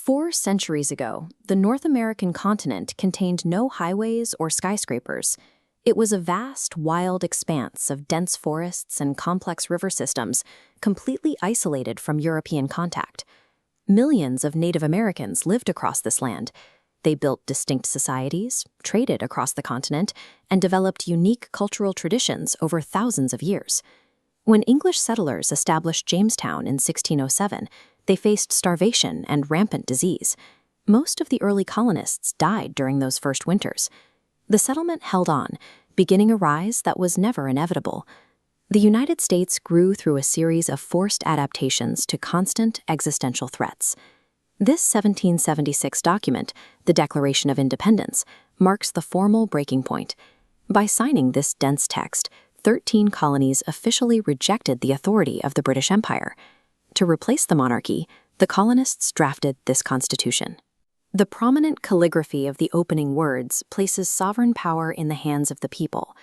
4 centuries ago, the North American continent contained no highways or skyscrapers. It was a vast, wild expanse of dense forests and complex river systems, completely isolated from European contact. Millions of Native Americans lived across this land. They built distinct societies, traded across the continent, and developed unique cultural traditions over thousands of years. When English settlers established Jamestown in 1607, they faced starvation and rampant disease. Most of the early colonists died during those first winters. The settlement held on, beginning a rise that was never inevitable. The United States grew through a series of forced adaptations to constant existential threats. This 1776 document, the Declaration of Independence, marks the formal breaking point. By signing this dense text, 13 colonies officially rejected the authority of the British Empire. To replace the monarchy, the colonists drafted this constitution. The prominent calligraphy of the opening words places sovereign power in the hands of the people.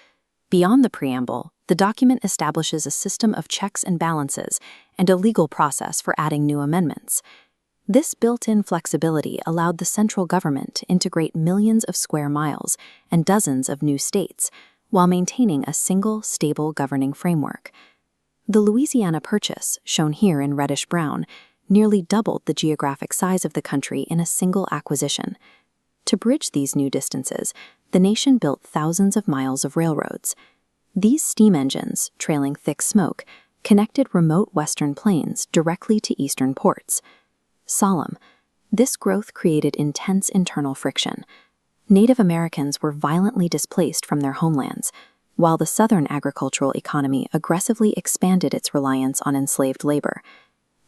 Beyond the preamble, the document establishes a system of checks and balances and a legal process for adding new amendments. This built-in flexibility allowed the central government to integrate millions of square miles and dozens of new states, while maintaining a single, stable governing framework. The Louisiana Purchase, shown here in reddish-brown, nearly doubled the geographic size of the country in a single acquisition. To bridge these new distances, the nation built thousands of miles of railroads. These steam engines, trailing thick smoke, connected remote western plains directly to eastern ports. Solemn, this growth created intense internal friction. Native Americans were violently displaced from their homelands, while the southern agricultural economy aggressively expanded its reliance on enslaved labor.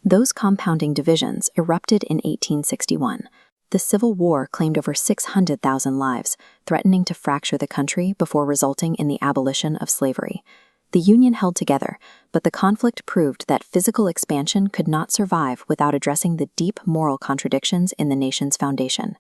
Those compounding divisions erupted in 1861. The Civil War claimed over 600,000 lives, threatening to fracture the country before resulting in the abolition of slavery. The Union held together, but the conflict proved that physical expansion could not survive without addressing the deep moral contradictions in the nation's foundation.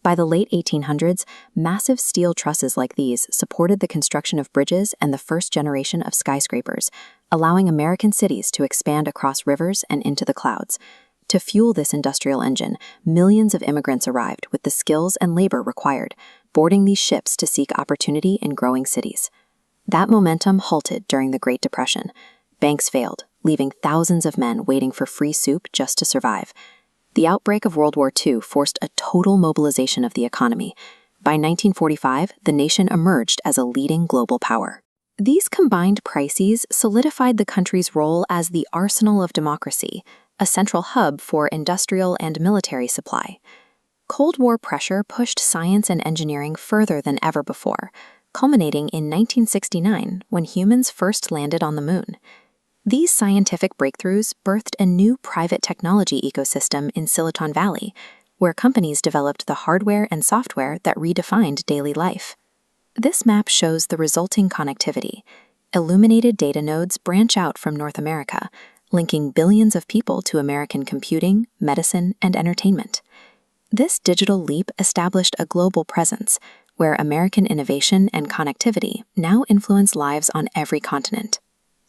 By the late 1800s, massive steel trusses like these supported the construction of bridges and the first generation of skyscrapers, allowing American cities to expand across rivers and into the clouds. To fuel this industrial engine, millions of immigrants arrived with the skills and labor required, boarding these ships to seek opportunity in growing cities. That momentum halted during the Great Depression. Banks failed, leaving thousands of men waiting for free soup just to survive. The outbreak of World War II forced a total mobilization of the economy. By 1945, the nation emerged as a leading global power. These combined crises solidified the country's role as the arsenal of democracy, a central hub for industrial and military supply. Cold War pressure pushed science and engineering further than ever before, culminating in 1969 when humans first landed on the moon. These scientific breakthroughs birthed a new private technology ecosystem in Silicon Valley, where companies developed the hardware and software that redefined daily life. This map shows the resulting connectivity. Illuminated data nodes branch out from North America, linking billions of people to American computing, medicine, and entertainment. This digital leap established a global presence, where American innovation and connectivity now influence lives on every continent.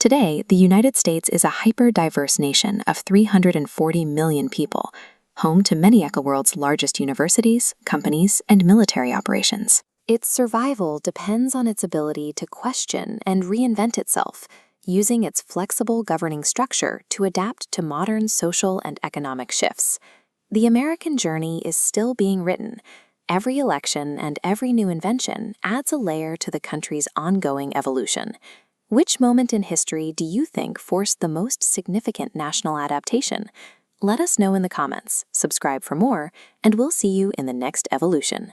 Today, the United States is a hyper-diverse nation of 340 million people, home to many of the world's largest universities, companies, and military operations. Its survival depends on its ability to question and reinvent itself, using its flexible governing structure to adapt to modern social and economic shifts. The American journey is still being written. Every election and every new invention adds a layer to the country's ongoing evolution. Which moment in history do you think forced the most significant national adaptation? Let us know in the comments, subscribe for more, and we'll see you in the next evolution.